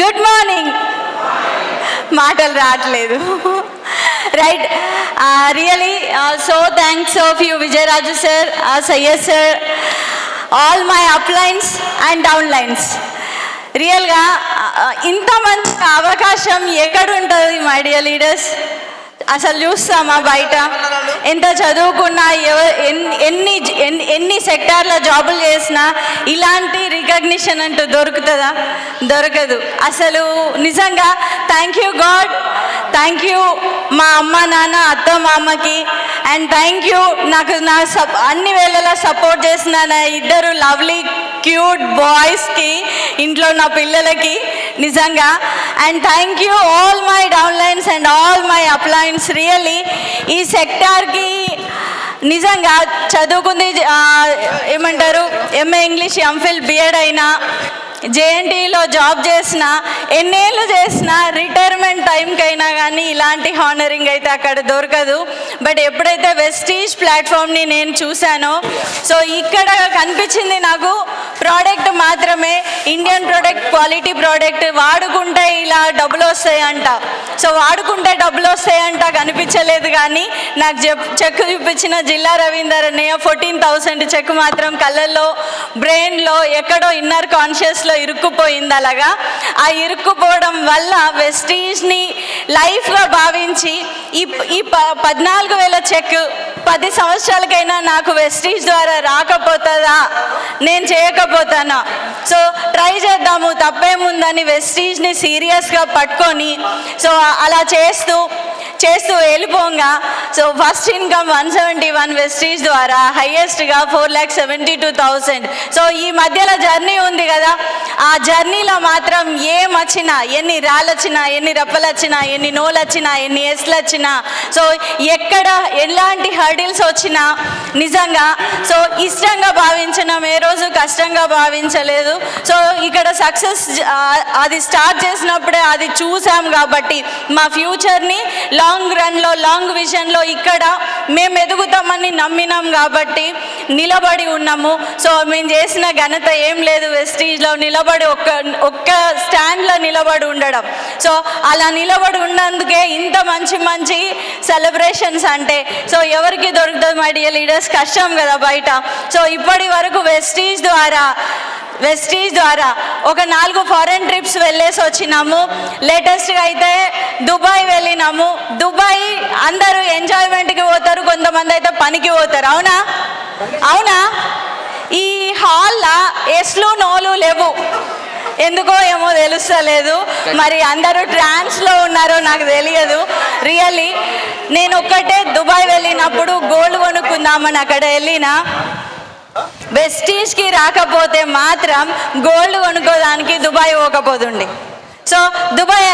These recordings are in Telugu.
Good morning. మాటలు రావట్లేదు. Right, really so thanks of you Vijayaraju sir, Syed sir, all my అప్లైన్స్ and downlines. రియల్గా ఇంతమంది అవకాశం ఎక్కడుంటుంది మై డియర్ లీడర్స్? అసలు చూస్తామా బయట? ఎంత చదువుకున్నా, ఎన్ని సెక్టార్లో జాబులు చేసినా ఇలాంటి రికగ్నిషన్ అంటూ దొరుకుతుందా? దొరకదు అసలు. నిజంగా thank you God, thank you మా అమ్మ నాన్న, అత్త మామకి, అండ్ థ్యాంక్ యూ నాకు అన్ని వేళలా సపోర్ట్ చేసిన నా ఇద్దరు లవ్లీ క్యూట్ బాయ్స్కి, ఇంట్లో నా పిల్లలకి నిజంగా. And thank you all my downlines and all my అప్లైన్స్. Really ఈ సెక్టార్కి నిజంగా చదువుకుంది ఏమంటారు, ఎంఏ ఇంగ్లీష్, ఎంఫిల్, బిఎడ్ అయినా, జేఎన్టీలో జాబ్ చేసిన, ఎన్నేళ్ళు చేసిన, రిటైర్మెంట్ టైంకైనా కానీ ఇలాంటి హానరింగ్ అయితే అక్కడ దొరకదు. బట్ ఎప్పుడైతే వెస్టీజ్ ప్లాట్ఫామ్ని నేను చూశానో, సో ఇక్కడ కనిపించింది నాకు ప్రోడక్ట్ మాత్రమే, ఇండియన్ ప్రోడక్ట్, క్వాలిటీ ప్రోడక్ట్, వాడుకుంటే ఇలా డబ్బులు వస్తాయంట. సో వాడుకుంటే డబ్బులు వస్తాయంట కనిపించలేదు, కానీ నాకు చెక్ చూపించిన జిల్లా రవీందర్ అన్నయ్య 14,000 చెక్ మాత్రం కళ్ళల్లో, బ్రెయిన్లో, ఎక్కడో ఇన్నర్ కాన్షియస్లో ఇరుక్కుపోయింది. అలాగా ఆ ఇరుక్కుపోవడం వల్ల వెస్టీజ్ని లైఫ్గా భావించి ఈ 14,000 చెక్ 10 సంవత్సరాలకైనా నాకు వెస్టీజ్ ద్వారా రాకపోతుందా, నేను చేయకపోతానా? సో ట్రై చేద్దాము, తప్పేముందని వెస్టీజ్ని సీరియస్గా పట్టుకొని, సో అలా చేస్తూ వెళ్ళిపోగా, సో ఫస్ట్ ఇన్కమ్ 171 వెస్టీజ్ ద్వారా, హైయెస్ట్గా 4,72,000. సో ఈ మధ్యలో జర్నీ ఉంది కదా, ఆ జర్నీలో మాత్రం ఏం వచ్చినా, ఎన్ని రాళ్ళు వచ్చినా, ఎన్ని రప్పలు వచ్చినా, ఎన్ని నోలు వచ్చినా, ఎన్ని ఎస్లు వచ్చినా, సో ఎక్కడ ఎలాంటి హర్డిల్స్ వచ్చినా నిజంగా సో ఇష్టంగా భావించినాం, ఏ రోజు కష్టంగా భావించలేదు. సో ఇక్కడ సక్సెస్ అది స్టార్ట్ చేసినప్పుడే అది చూసాం కాబట్టి మా ఫ్యూచర్ని లాంగ్ రన్లో, లాంగ్ విజన్లో ఇక్కడ మేము ఎదుగుతామని నమ్మినాం కాబట్టి నిలబడి ఉన్నాము. సో మేము చేసిన ఘనత ఏం లేదు, వెస్టీజ్లో నిలబడి ఒక్క స్టాండ్లో నిలబడి ఉండడం. సో అలా నిలబడి ఉన్నందుకే ఇంత మంచి సెలబ్రేషన్స్ అంటే సో ఎవరికి దొరుకుతుంది మై డియర్ లీడర్స్? కష్టం కదా బయట. సో ఇప్పటి వరకు వెస్టీజ్ ద్వారా ఒక 4 ఫారెన్ ట్రిప్స్ వెళ్ళేసి వచ్చినాము. లేటెస్ట్గా అయితే దుబాయ్ వెళ్ళినాము. దుబాయ్ అందరూ ఎంజాయ్మెంట్కి పోతారు, కొంతమంది అయితే పనికి పోతారు. అవునా? ఈ హాల్లో ఎస్లు నోలు లేవు, ఎందుకో ఏమో తెలుస్తలేదు. మరి అందరూ ట్రాన్స్లో ఉన్నారో నాకు తెలియదు. రియల్లీ నేను ఒక్కటే దుబాయ్ వెళ్ళినప్పుడు గోల్డ్ కొనుక్కుందామని అక్కడ వెళ్ళినా, వెస్టీజ్కి రాకపోతే మాత్రం గోల్డ్ కొనుక్కోదానికి దుబాయ్ పోకపోతుండే. సో దుబాయ్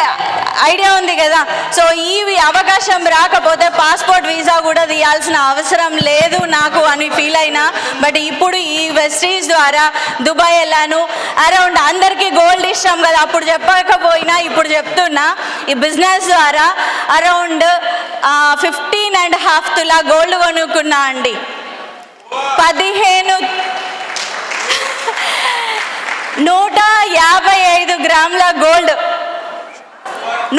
ఐడియా ఉంది కదా. సో ఈ అవకాశం రాకపోతే పాస్పోర్ట్ వీసా కూడా తీయాల్సిన అవసరం లేదు నాకు అని ఫీల్ అయినా. బట్ ఇప్పుడు ఈ వెస్టీజ్ ద్వారా దుబాయ్ వెళ్ళాను. అరౌండ్ అందరికీ గోల్డ్ ఇష్టం కదా, అప్పుడు చెప్పకపోయినా ఇప్పుడు చెప్తున్నా, ఈ బిజినెస్ ద్వారా అరౌండ్ 15.5 తులా గోల్డ్ కొనుక్కున్నా అండి. 155 గ్రాముల గోల్డ్,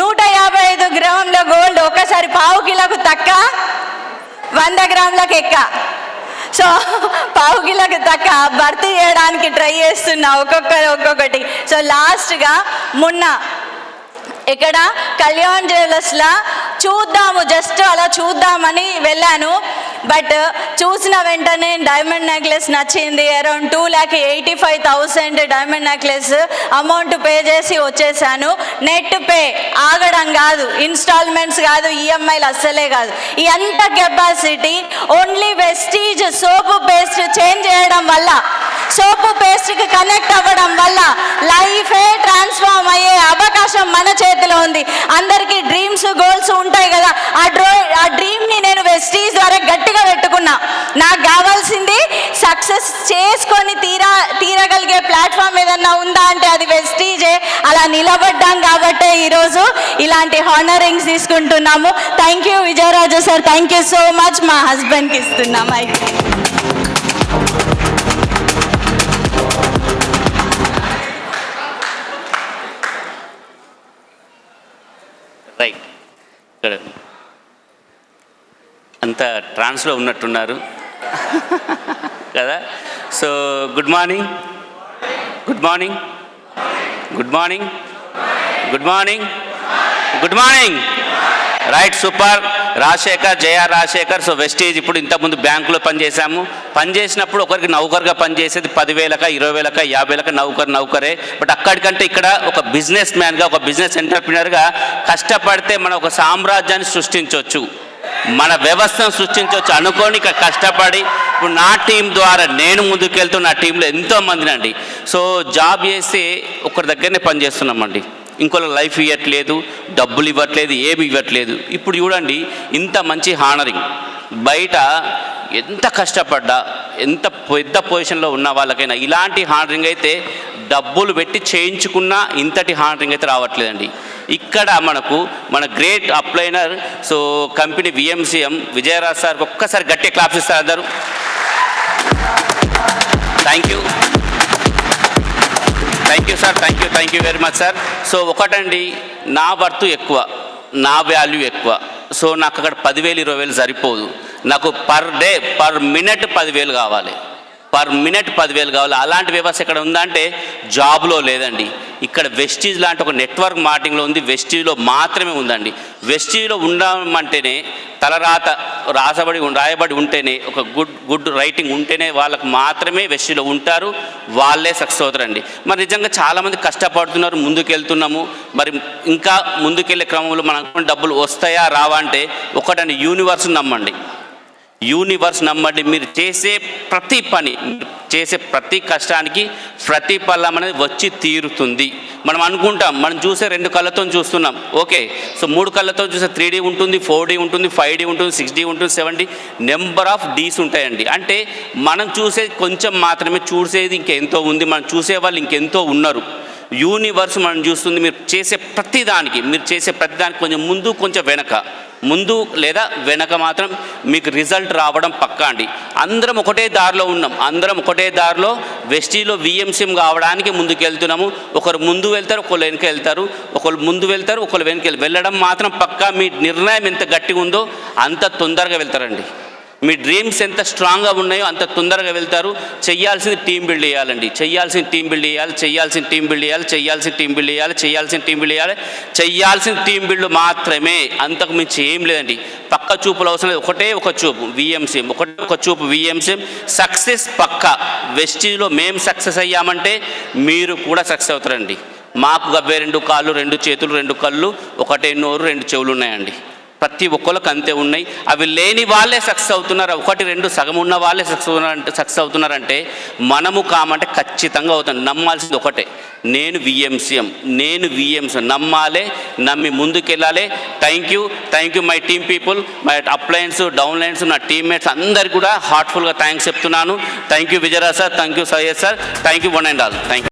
155 గ్రాముల గోల్డ్ ఒకసారి పావు కిలోకు తక్క, 100 గ్రాములకు ఎక్క. సో పావు కిలోకి తక్క భర్తీ చేయడానికి ట్రై చేస్తున్నా ఒక్కొక్కటి. సో లాస్ట్గా మొన్న ఇక్కడ కళ్యాణ్ జ్యువెలర్స్లో చూద్దాము, జస్ట్ అలా చూద్దామని వెళ్ళాను. బట్ చూసిన వెంటనే డైమండ్ నెక్లెస్ నచ్చింది. Around 2,85,000 diamond necklace amount pay చేసి వచ్చేసాను. నెట్ పే, ఆగడం కాదు, ఇన్స్టాల్మెంట్స్ కాదు, ఈఎంఐలు అస్సలే కాదు. ఈ అంత capacity only wastage soap paste change చేయడం వల్ల, సోపు పేస్ట్కి కనెక్ట్ అవ్వడం వల్ల లైఫే ట్రాన్స్ఫార్మ్ అయ్యే అవకాశం మన చేతిలో ఉంది. అందరికీ డ్రీమ్స్, గోల్స్ ఉంటాయి కదా, ఆ డ్రీమ్ని నేను వెస్టీజ్ ద్వారా గట్టిగా పెట్టుకున్నా. నాకు కావాల్సింది సక్సెస్ చేసుకొని తీరగలిగే ప్లాట్ఫామ్ ఏదన్నా ఉందా అంటే అది వెస్టీజే. అలా నిలబడ్డాం కాబట్టే ఈరోజు ఇలాంటి హానరింగ్స్ తీసుకుంటున్నాము. Thank you Vijayaraju sir, thank you so much. మా హస్బెండ్కి ఇస్తున్నాం. ఇక్కడ అంత ట్రాన్స్లో ఉన్నట్టున్నారు కదా. So good morning, good morning, good morning, good morning, good morning. Right, super. Rajasekhar, JR Rajasekhar. So wastage ఇప్పుడు ఇంతకుముందు బ్యాంకులో పనిచేసాము. పనిచేసినప్పుడు ఒకరికి నౌకర్గా పనిచేసేది 10,000క 20,000క 50,000క నౌకరే. బట్ అక్కడికంటే ఇక్కడ ఒక బిజినెస్ మ్యాన్గా, ఒక బిజినెస్ ఎంటర్ప్రినర్గా కష్టపడితే మనం ఒక సామ్రాజ్యాన్ని సృష్టించవచ్చు, మన వ్యవస్థను సృష్టించవచ్చు అనుకోని ఇక్కడ కష్టపడి ఇప్పుడు నా టీం ద్వారా నేను ముందుకెళ్తూ నా టీంలో ఎంతోమందినండి. సో జాబ్ చేసి ఒకరి దగ్గరనే పనిచేస్తున్నామండి. ఇంకోళ్ళ లైఫ్ ఇవ్వట్లేదు, డబ్బులు ఇవ్వట్లేదు, ఏమి ఇవ్వట్లేదు. ఇప్పుడు చూడండి ఇంత మంచి హానరింగ్. బయట ఎంత కష్టపడ్డా, ఎంత పెద్ద పొజిషన్లో ఉన్న వాళ్ళకైనా ఇలాంటి హానరింగ్ అయితే డబ్బులు పెట్టి చేయించుకున్నా ఇంతటి హానరింగ్ అయితే రావట్లేదండి. ఇక్కడ మన great upliner so company V M C M Vijayaraj sir ఒక్కసారి గట్టి క్లాప్స్ ఇస్తారు అందరూ. Thank you, thank you sir, thank you very much sir. So ఒకటండి, నా వర్త్ ఎక్కువ, నా వాల్యూ ఎక్కువ. సో నాకు అక్కడ 10,000 20,000 సరిపోదు. నాకు పర్ డే పర్ మినిట్ 10,000 కావాలి, పర్ మినిట్ 10,000 కావాలి. అలాంటి వ్యవస్థ ఇక్కడ ఉందంటే జాబ్లో లేదండి. ఇక్కడ వెస్టీజ్ లాంటి ఒక నెట్వర్క్ మార్కెటింగ్లో ఉంది, వెస్టీజ్లో మాత్రమే ఉందండి. వెస్టీజ్లో ఉండమంటేనే తలరాత రాయబడి ఉంటేనే, ఒక గుడ్ రైటింగ్ ఉంటేనే వాళ్ళకు మాత్రమే వెస్టీజ్లో ఉంటారు, వాళ్ళే సక్సెస్ అవుతారండి. మరి నిజంగా చాలామంది కష్టపడుతున్నారు, ముందుకెళ్తున్నాము. మరి ఇంకా ముందుకెళ్ళే క్రమంలో మనకు డబ్బులు వస్తాయా రావా అంటే ఒకటండి, యూనివర్స్ నమ్మండి. యూనివర్స్ నమ్మండి. మీరు చేసే ప్రతి పని, చేసే ప్రతి కష్టానికి ప్రతిఫలం అనేది వచ్చి తీరుతుంది. మనం అనుకుంటాం, మనం చూసే 2 కళ్ళతో చూస్తున్నాం, ఓకే. సో 3 కళ్ళతో చూసే 3D ఉంటుంది, 4D ఉంటుంది, 5D ఉంటుంది, 6D ఉంటుంది, 7D నెంబర్ ఆఫ్ డీస్ ఉంటాయండి. అంటే మనం చూసేది కొంచెం మాత్రమే, చూసేది ఇంకెంతో ఉంది, మనం చూసే వాళ్ళు ఇంకెంతో ఉన్నారు. యూనివర్స్ మనం చూస్తుంది. మీరు చేసే ప్రతిదానికి కొంచెం ముందు కొంచెం వెనక, ముందు లేదా వెనక మాత్రం మీకు రిజల్ట్ రావడం పక్కా అండి. అందరం ఒకటే దారిలో ఉన్నాం, అందరం ఒకటే దారిలో వెస్టీలో విఎంసిఎం కావడానికి ముందుకు వెళ్తున్నాము. ఒకరు ముందు వెళ్తారు, ఒకళ్ళు వెనక వెళ్తారు, ఒకళ్ళు ముందు వెళ్తారు, ఒకళ్ళు వెనక వెళ్ళడం మాత్రం పక్కా. మీ నిర్ణయం ఎంత గట్టిగా ఉందో అంత తొందరగా వెళ్తారండి. మీ డ్రీమ్స్ ఎంత స్ట్రాంగ్గా ఉన్నాయో అంత తొందరగా వెళ్తారు. చెయ్యాల్సింది టీం బిల్డ్ చేయాలండి, చెయ్యాల్సిన టీం బిల్డ్ మాత్రమే, అంతకు మించి ఏం లేదండి. పక్క చూపులు అవసరం లేదు, ఒక చూపు విఎంసిఎం సక్సెస్ పక్క. వెస్టీజ్లో మేము సక్సెస్ అయ్యామంటే మీరు కూడా సక్సెస్ అవుతారండి. మాకు గవ్వే 2 కాళ్ళు, 2 చేతులు, 2 కళ్ళు, ఒకటే నోరు, 2 చెవులు ఉన్నాయండి. ప్రతి ఒక్కరికి అంతే ఉన్నాయి. అవి లేని వాళ్ళే సక్సెస్ అవుతున్నారు, 1 2 సగం ఉన్న వాళ్ళే సక్సెస్ అవుతున్నారంటే మనము కామంటే ఖచ్చితంగా అవుతాను. నమ్మాల్సింది ఒకటే, నేను విఎంసిఎం నమ్మాలే, నమ్మి ముందుకెళ్ళాలి. Thank you my team people, my uplines, downlines, నా టీమ్మేట్స్ అందరికీ కూడా హార్ట్ఫుల్గా థ్యాంక్స్ చెప్తున్నాను. Thank you Vijayraj sir, thank you Syed sir, thank you one and all. Thank you.